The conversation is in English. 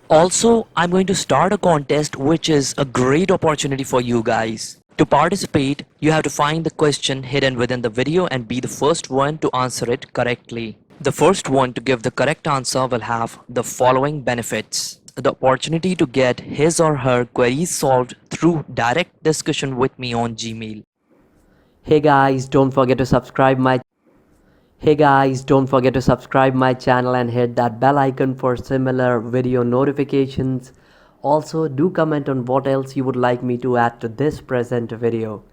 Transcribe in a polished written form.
Also, I'm going to start a contest which is a great opportunity for you guys. To participate, you have to find the question hidden within the video and be the first one to answer it correctly. The first one to give the correct answer will have the following benefits: the opportunity to get his or her queries solved through direct discussion with me on Gmail. Hey guys, don't forget to subscribe my channel and hit that bell icon for similar video notifications. Also, do comment on what else you would like me to add to this present video.